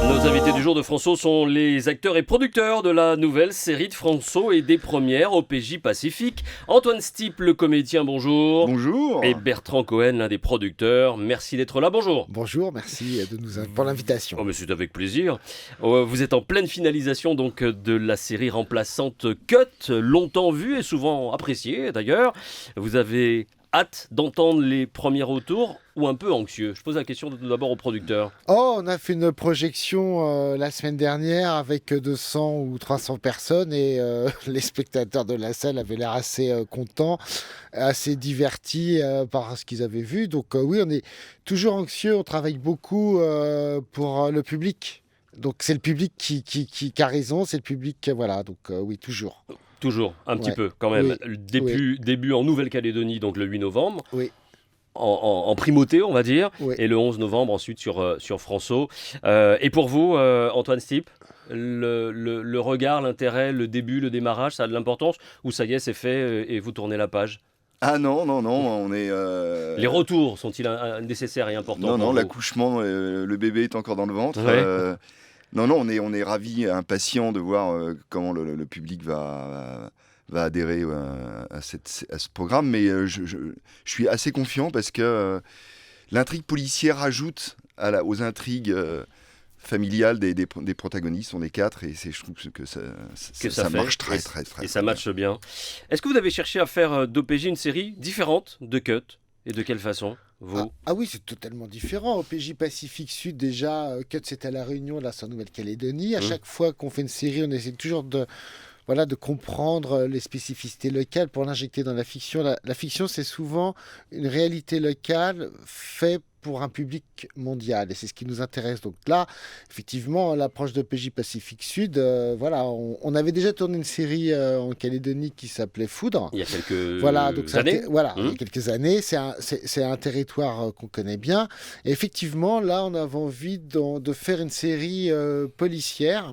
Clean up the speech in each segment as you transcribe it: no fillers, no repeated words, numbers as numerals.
Nos invités du jour de François sont les acteurs et producteurs de la nouvelle série de François et des premières OPJ Pacifique. Antoine Stipe, le comédien, bonjour. Bonjour. Et Bertrand Cohen, l'un des producteurs. Merci d'être là, bonjour. Bonjour, merci pour l'invitation. Oh, mais c'est avec plaisir. Vous êtes en pleine finalisation donc de la série remplaçante Cut, longtemps vue et souvent appréciée d'ailleurs. Vous avez hâte d'entendre les premiers retours ou un peu anxieux? Je pose la question d'abord aux producteurs. On a fait une projection la semaine dernière avec 200 ou 300 personnes et les spectateurs de la salle avaient l'air assez contents, assez divertis par ce qu'ils avaient vu. Donc oui, on est toujours anxieux, on travaille beaucoup pour le public. Donc c'est le public qui a raison, c'est le public, voilà, donc oui, toujours. Toujours, un petit peu quand même. Oui. Début en Nouvelle-Calédonie, donc le 8 novembre. Oui. En primauté, on va dire. Oui. Et le 11 novembre, ensuite, sur François. Et pour vous, Antoine Stipe, le regard, l'intérêt, le début, le démarrage, ça a de l'importance? Ou ça y est, c'est fait et vous tournez la page? Ah non, on est... Les retours sont-ils nécessaires et importants? Non, l'accouchement, le bébé est encore dans le ventre. Ouais. Non, on est ravis, impatients de voir comment le public va adhérer à ce programme. Mais je suis assez confiant parce que l'intrigue policière ajoute aux intrigues familiales des protagonistes. On est 4 et je trouve que ça marche très. Et ça matche bien. Est-ce que vous avez cherché à faire d'OPJ une série différente de Cut? Et de quelle façon, vous? Oui, c'est totalement différent. OPJ Pacifique Sud, déjà, Cut, c'était à La Réunion, là, c'est en Nouvelle-Calédonie. À chaque fois qu'on fait une série, on essaie toujours de comprendre les spécificités locales pour l'injecter dans la fiction. La fiction, c'est souvent une réalité locale faite pour un public mondial, et c'est ce qui nous intéresse. Donc là, effectivement, l'approche de PJ Pacifique Sud, on avait déjà tourné une série en Calédonie qui s'appelait Foudre. Il y a quelques années. Il y a quelques années. C'est un territoire qu'on connaît bien. Et effectivement, là, on avait envie de faire une série policière.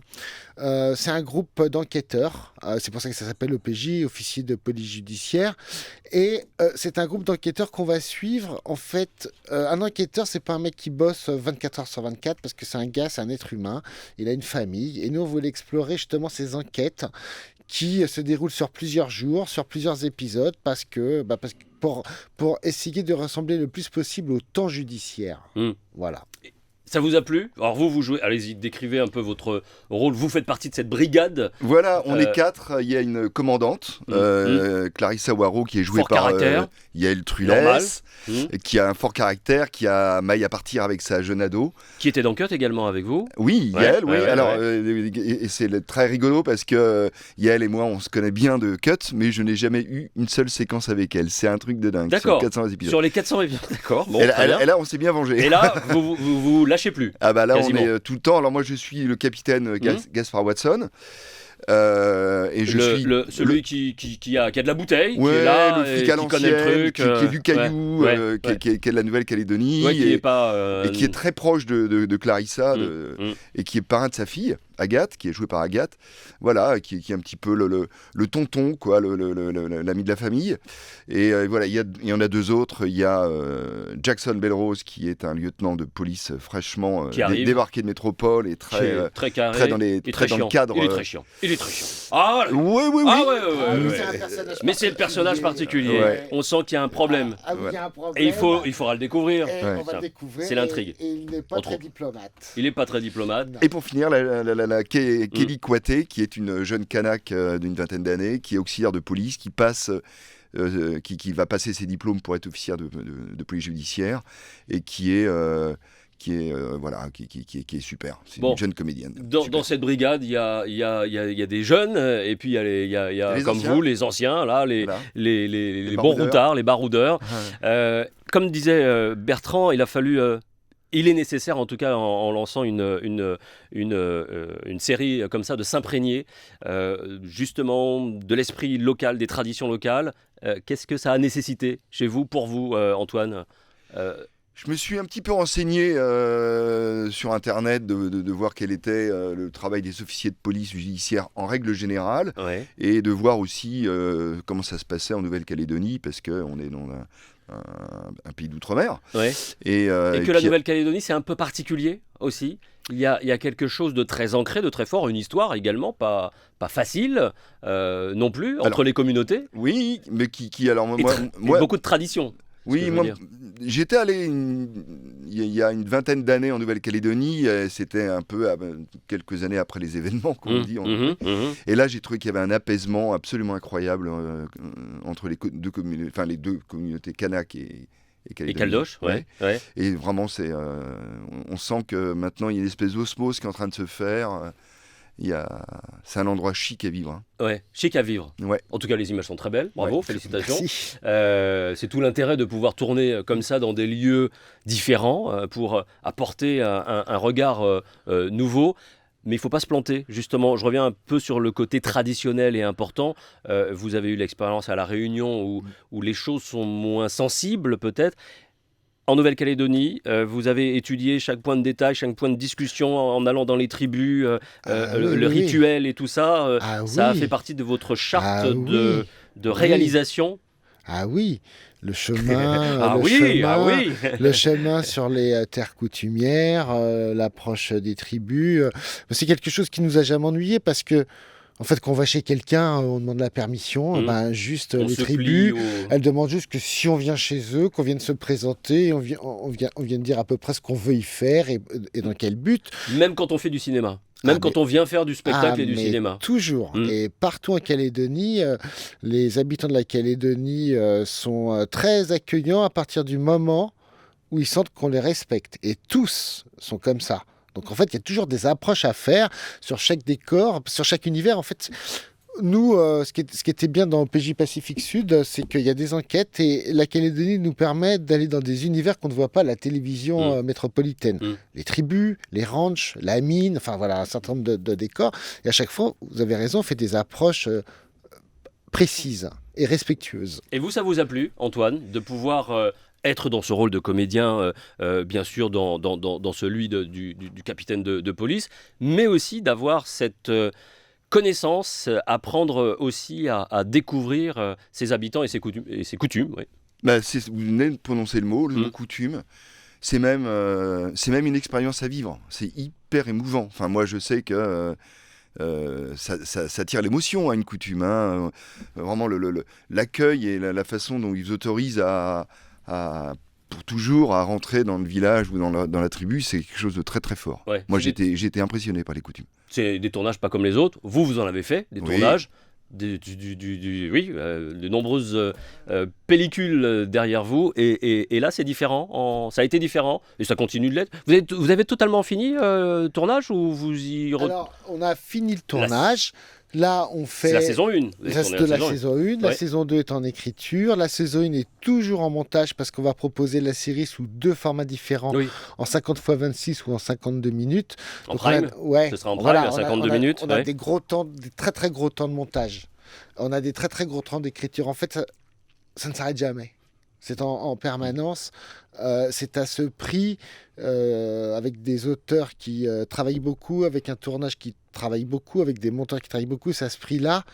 C'est un groupe d'enquêteurs. C'est pour ça que ça s'appelle OPJ, Officier de Police Judiciaire. Et c'est un groupe d'enquêteurs qu'on va suivre. En fait, un enquêteur, c'est pas un mec qui bosse 24 heures sur 24 parce que c'est un gars, c'est un être humain. Il a une famille. Et nous, on voulait explorer justement ces enquêtes qui se déroulent sur plusieurs jours, sur plusieurs épisodes, parce que pour essayer de ressembler le plus possible au temps judiciaire. Voilà. Ça vous a plu? Alors vous jouez, allez-y, décrivez un peu votre rôle. Vous faites partie de cette brigade. Voilà, on est 4. Il y a une commandante, Clarissa Waro, qui est jouée par Yael Trulès, qui a un fort caractère, qui a maille à partir avec sa jeune ado. Qui était dans Cut également avec vous? Oui, Yael, oui. Alors, et c'est très rigolo parce que Yael et moi, on se connaît bien de Cut, mais je n'ai jamais eu une seule séquence avec elle. C'est un truc de dingue. D'accord. Sur 400 épisodes. Sur les 400 épisodes, d'accord. Bon, et là, on s'est bien vengé. Et là, vous lâchez plus. Ah bah là, quasiment. on est tout le temps. Alors moi, je suis le capitaine Gaspard Watson. Et je suis celui qui a de la bouteille, qui ouais, est là, le flic à qui connaît le truc, qui est du Caillou, qui est de la Nouvelle-Calédonie, qui est très proche de Clarissa, et qui est parrain de sa fille, Agathe, qui est jouée par Agathe, voilà, qui est un petit peu le tonton, quoi, l'ami de la famille. Et voilà, il y en a 2 autres. Il y a Jackson Belrose, qui est un lieutenant de police fraîchement débarqué de métropole et très carré, très dans le cadre. Il est très chiant. Ah, oui. Mais c'est le personnage particulier. Ouais. On sent qu'il y a un problème. Il y a un problème. Et il faudra le découvrir. On va le découvrir. C'est l'intrigue. Et il n'est pas très diplomate. Il n'est pas très diplomate. Et pour finir, Kelly Kouaté, qui est une jeune Kanak d'une 20aine d'années, qui est auxiliaire de police, qui va passer ses diplômes pour être officière de police judiciaire, et qui est super. C'est une jeune comédienne. Dans cette brigade, il y a des jeunes, et puis il y a comme anciens. vous, les anciens, là, les bons routards, les baroudeurs. Comme disait Bertrand, il est nécessaire, en tout cas, en lançant une série comme ça, de s'imprégner justement de l'esprit local, des traditions locales. Qu'est-ce que ça a nécessité chez vous, pour vous, Antoine? Je me suis un petit peu renseigné sur Internet de voir quel était le travail des officiers de police judiciaire en règle générale, et de voir aussi comment ça se passait en Nouvelle-Calédonie, parce qu'on est dans un pays d'outre-mer. Et que la Nouvelle-Calédonie, c'est un peu particulier aussi. Il y a quelque chose de très ancré, de très fort, une histoire également, pas facile non plus, entre les communautés. Oui, mais qui alors moi beaucoup de traditions. Oui, moi, j'étais allé il y a une vingtaine d'années en Nouvelle-Calédonie. C'était un peu quelques années après les événements, comme on dit. Et là, j'ai trouvé qu'il y avait un apaisement absolument incroyable entre les deux communautés kanak et Caldoche, ouais. Et vraiment, on sent que maintenant, il y a une espèce d'osmose qui est en train de se faire. C'est un endroit chic à vivre. Ouais, chic à vivre. Ouais. En tout cas, les images sont très belles. Bravo, félicitations. Merci. C'est tout l'intérêt de pouvoir tourner comme ça dans des lieux différents pour apporter un regard nouveau. Mais il ne faut pas se planter, justement. Je reviens un peu sur le côté traditionnel et important. Vous avez eu l'expérience à La Réunion où les choses sont moins sensibles, peut-être. En Nouvelle-Calédonie, vous avez étudié chaque point de détail, chaque point de discussion en allant dans les tribus, le rituel et tout ça. Ça a fait partie de votre charte de réalisation. Ah oui, le chemin, le chemin sur les terres coutumières, l'approche des tribus. C'est quelque chose qui nous a jamais ennuyé parce que, en fait, quand on va chez quelqu'un, on demande la permission. Les tribus, elles demandent juste que si on vient chez eux, qu'on vienne se présenter, on vient dire à peu près ce qu'on veut y faire et dans quel but. Même quand on fait du cinéma. Même quand on vient faire du spectacle et du cinéma. Toujours. Et partout en Calédonie, les habitants de la Calédonie sont très accueillants à partir du moment où ils sentent qu'on les respecte. Et tous sont comme ça. Donc en fait, il y a toujours des approches à faire sur chaque décor, sur chaque univers. En fait, nous, ce qui était bien dans PJ Pacifique Sud, c'est qu'il y a des enquêtes et la Calédonie nous permet d'aller dans des univers qu'on ne voit pas à la télévision métropolitaine. Les tribus, les ranchs, la mine, enfin voilà, un certain nombre de décors. Et à chaque fois, vous avez raison, on fait des approches précises et respectueuses. Et vous, ça vous a plu, Antoine, de pouvoir... être dans ce rôle de comédien, bien sûr, dans celui du capitaine de police, mais aussi d'avoir cette connaissance, apprendre aussi à découvrir ses habitants et ses coutumes. Oui. Vous venez de prononcer le mot coutume. C'est même une expérience à vivre. C'est hyper émouvant. Enfin, moi, je sais que... ça tire l'émotion, une coutume. Vraiment, l'accueil et la façon dont ils autorisent pour toujours à rentrer dans le village ou dans la tribu, c'est quelque chose de très très fort. Ouais, moi, j'ai été impressionné par les coutumes. C'est des tournages pas comme les autres. Vous en avez fait, des tournages. De nombreuses pellicules derrière vous. Et là, c'est différent. Ça a été différent. Et ça continue de l'être. Vous avez totalement fini le tournage ou vous y... Alors, on a fini le tournage. Là, on fait... C'est la saison 1. Saison 1. La saison 2 est en écriture. La saison 1 est toujours en montage parce qu'on va proposer la série sous 2 formats différents, en 50 x 26 ou en 52 minutes. En prime. Ce sera en prime, à 52 minutes. On a des très très gros temps de montage. On a des très très gros temps d'écriture. En fait, ça ne s'arrête jamais. C'est en permanence. C'est à ce prix, avec des auteurs qui travaillent beaucoup, avec un tournage qui travaille beaucoup, avec des monteurs qui travaillent beaucoup. C'est à ce prix-là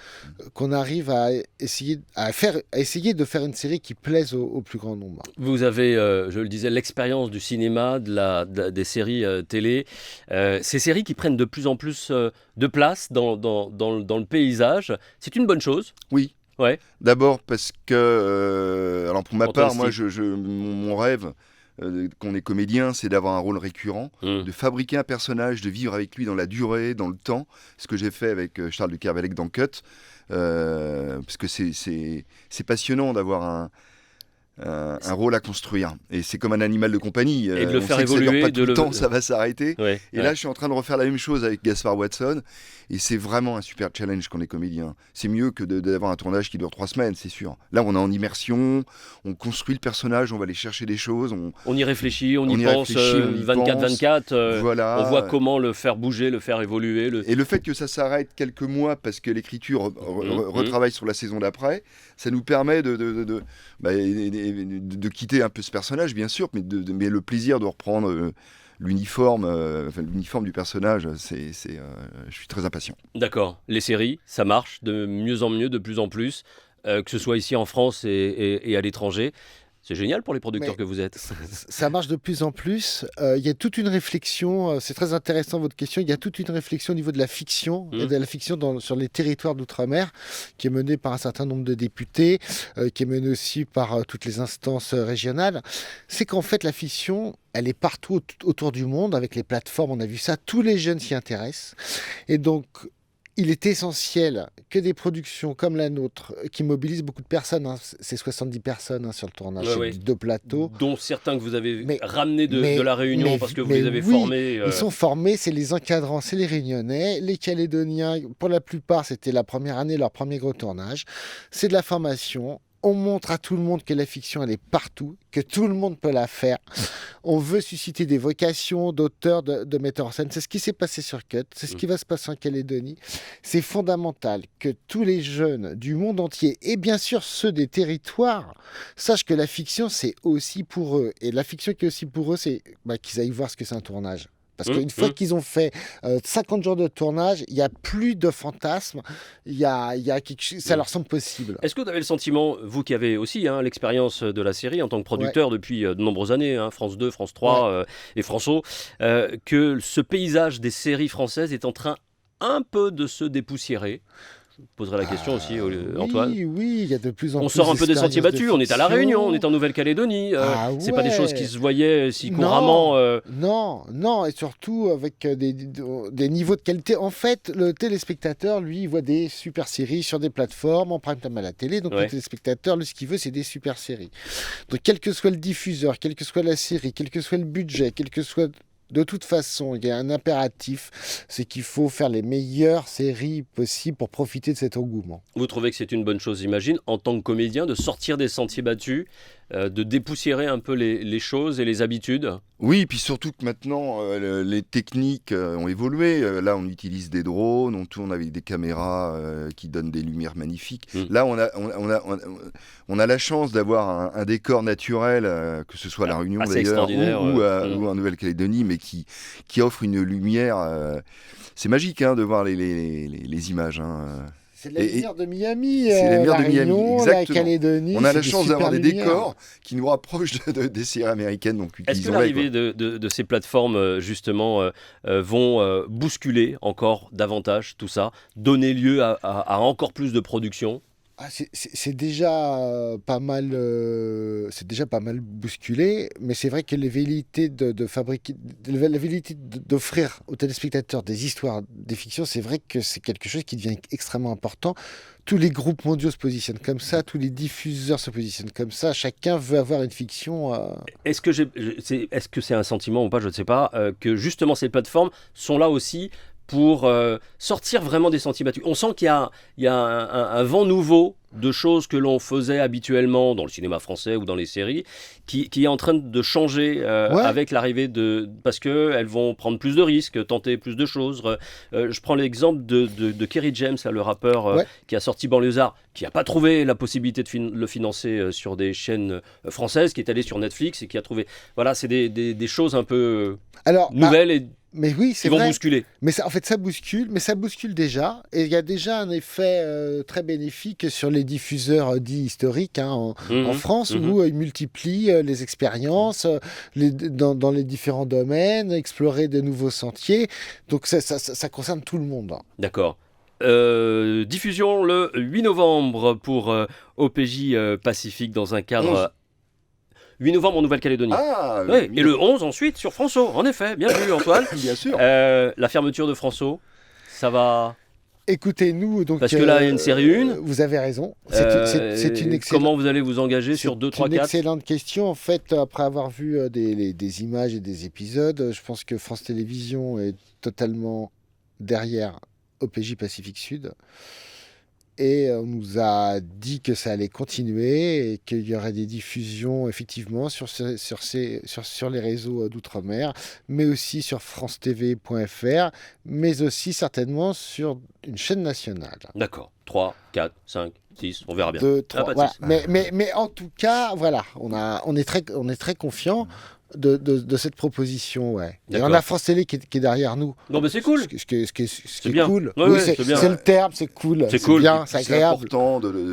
qu'on arrive à essayer de faire une série qui plaise au plus grand nombre. Vous avez, je le disais, l'expérience du cinéma, des séries télé. Ces séries qui prennent de plus en plus de place dans le paysage. C'est une bonne chose. Oui. Ouais. D'abord parce que, alors pour ma part, moi, mon rêve, qu'on est comédien, c'est d'avoir un rôle récurrent, de fabriquer un personnage, de vivre avec lui dans la durée, dans le temps. Ce que j'ai fait avec Charles de Kervelec dans Cut, parce que c'est passionnant d'avoir un rôle à construire. Et c'est comme un animal de compagnie. Et de le faire évoluer. Pas tout le temps, ça va s'arrêter. Là, je suis en train de refaire la même chose avec Gaspard Watson. Et c'est vraiment un super challenge quand on est comédien. C'est mieux que d'avoir un tournage qui dure 3 semaines, c'est sûr. Là, on est en immersion, on construit le personnage, on va aller chercher des choses. On y réfléchit, on y pense 24-24. Voilà. On voit comment le faire bouger, le faire évoluer. Et le fait que ça s'arrête quelques mois parce que l'écriture retravaille sur la saison d'après, ça nous permet de quitter un peu ce personnage, bien sûr, mais le plaisir de reprendre... l'uniforme du personnage, je suis très impatient. D'accord. Les séries, ça marche de mieux en mieux, de plus en plus, que ce soit ici en France et à l'étranger. C'est génial pour les producteurs que vous êtes. Ça marche de plus en plus. Il y a toute une réflexion, c'est très intéressant votre question, il y a toute une réflexion au niveau de la fiction, et de la fiction sur les territoires d'outre-mer, qui est menée par un certain nombre de députés, qui est menée aussi par toutes les instances régionales. C'est qu'en fait, la fiction, elle est partout autour du monde, avec les plateformes, on a vu ça, tous les jeunes s'y intéressent. Et donc, il est essentiel que des productions comme la nôtre, qui mobilisent beaucoup de personnes, c'est 70 personnes sur le tournage, c'est 2 plateaux. Dont certains que vous avez ramenés de la Réunion parce que vous les avez formés. Ils sont formés, c'est les encadrants, c'est les Réunionnais. Les Calédoniens, pour la plupart, c'était la première année, leur premier gros tournage. C'est de la formation. On montre à tout le monde que la fiction, elle est partout, que tout le monde peut la faire. On veut susciter des vocations d'auteurs, de metteurs en scène. C'est ce qui s'est passé sur Cut, c'est ce qui va se passer en Calédonie. C'est fondamental que tous les jeunes du monde entier, et bien sûr ceux des territoires, sachent que la fiction, c'est aussi pour eux. Et la fiction qui est aussi pour eux, c'est qu'ils aillent voir ce que c'est un tournage. Parce qu'une fois qu'ils ont fait 50 jours de tournage, il n'y a plus de fantasmes, ça leur semble possible. Est-ce que vous avez le sentiment, vous qui avez aussi l'expérience de la série en tant que producteur depuis de nombreuses années, France 2, France 3 et François, que ce paysage des séries françaises est en train un peu de se dépoussiérer? Je poserai la question aussi, Antoine. Oui, il y a de plus en plus. On sort un peu des sentiers battus, on est à La Réunion, on est en Nouvelle-Calédonie. C'est pas des choses qui se voyaient si couramment. Non, et surtout avec des niveaux de qualité. En fait, le téléspectateur, lui, il voit des super séries sur des plateformes, en prime time à la télé. Donc le téléspectateur, lui, ce qu'il veut, c'est des super séries. Donc quel que soit le diffuseur, quelle que soit la série, quel que soit le budget, quel que soit... De toute façon, il y a un impératif, c'est qu'il faut faire les meilleures séries possibles pour profiter de cet engouement. Vous trouvez que c'est une bonne chose, j'imagine, en tant que comédien, de sortir des sentiers battus, de dépoussiérer un peu les choses et les habitudes? Oui, puis surtout que maintenant, les techniques ont évolué. Là, on utilise des drones, on tourne avec des caméras qui donnent des lumières magnifiques. Là, on a la chance d'avoir un décor naturel, que ce soit à La Réunion d'ailleurs, ou en Nouvelle-Calédonie, mais qui offre une lumière. C'est magique de voir les images. C'est la lumière de Miami, c'est la lumière de Miami, Réunion, la Calédonie. On a la chance d'avoir des décors qui nous rapprochent des séries américaines. Donc est-ce que l'arrivée de ces plateformes, justement, vont bousculer encore davantage tout ça, donner lieu à encore plus de production? C'est déjà pas mal, bousculé, mais c'est vrai que les velléités d'offrir aux téléspectateurs des histoires, des fictions, c'est vrai que c'est quelque chose qui devient extrêmement important. Tous les groupes mondiaux se positionnent comme ça, tous les diffuseurs se positionnent comme ça, chacun veut avoir une fiction. Est-ce que c'est un sentiment ou pas, je ne sais pas, que justement ces plateformes sont là aussi pour sortir vraiment des sentiers battus? On sent qu'il y a un vent nouveau de choses que l'on faisait habituellement dans le cinéma français ou dans les séries, qui est en train de changer avec l'arrivée parce qu'elles vont prendre plus de risques, tenter plus de choses. Je prends l'exemple de Kerry James, le rappeur qui a sorti Banlieusard, qui n'a pas trouvé la possibilité de le financer sur des chaînes françaises, qui est allé sur Netflix et qui a trouvé... Voilà, c'est des choses un peu nouvelles et... Mais oui, c'est vrai. Vont bousculer. Mais ça, en fait, ça bouscule déjà. Et il y a déjà un effet très bénéfique sur les diffuseurs dits historiques en France, où ils multiplient les expériences dans les différents domaines, explorer de nouveaux sentiers. Donc ça concerne tout le monde. D'accord. Diffusion le 8 novembre pour OPJ Pacifique dans un cadre... 8 novembre en Nouvelle-Calédonie. Et le 11 ensuite sur François, en effet. Bien vu, Antoine. Bien sûr. La fermeture de François, ça va... Écoutez-nous, donc... Parce que là, il y a une série 1. Vous avez raison. C'est une excellente... Comment vous allez vous engager sur 2, 3, 4 ? C'est une excellente question. En fait, après avoir vu des images et des épisodes, je pense que France Télévisions est totalement derrière OPJ Pacifique Sud. Et on nous a dit que ça allait continuer et qu'il y aurait des diffusions effectivement sur les réseaux d'outre-mer, mais aussi sur francetv.fr, mais aussi certainement sur une chaîne nationale. D'accord. 3, 4, 5, 6, on verra bien. 2, 3, voilà. Mais en tout cas, voilà, on est très confiants de cette proposition, Il y en a France Télé qui est derrière nous. Non, mais c'est cool. Ce qui est bien. Cool. C'est bien. C'est le terme, c'est cool. C'est cool. Bien, c'est agréable.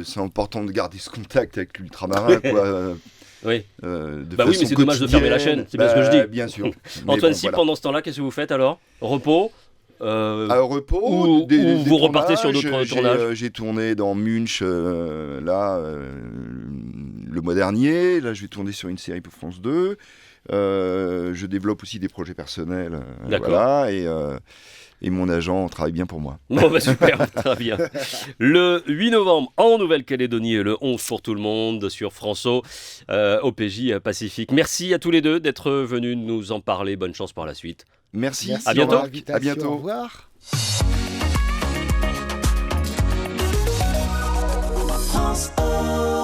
C'est important de garder ce contact avec l'ultramarin, quoi. Oui. de Oui, façon mais c'est dommage de fermer la chaîne, c'est bien ce que je dis. Bien sûr. Antoine, si pendant ce temps-là, qu'est-ce que vous faites alors? Repos repos ou vous repartez sur d'autres tournages? J'ai tourné dans Munch le mois dernier. Là, je vais tourner sur une série pour France 2. Je développe aussi des projets personnels. Voilà, et mon agent travaille bien pour moi. Bon, super, très bien. Le 8 novembre en Nouvelle-Calédonie et le 11 pour tout le monde sur François OPJ Pacifique. Merci à tous les deux d'être venus nous en parler. Bonne chance par la suite. Merci. À bientôt. À bientôt. Au revoir. France O.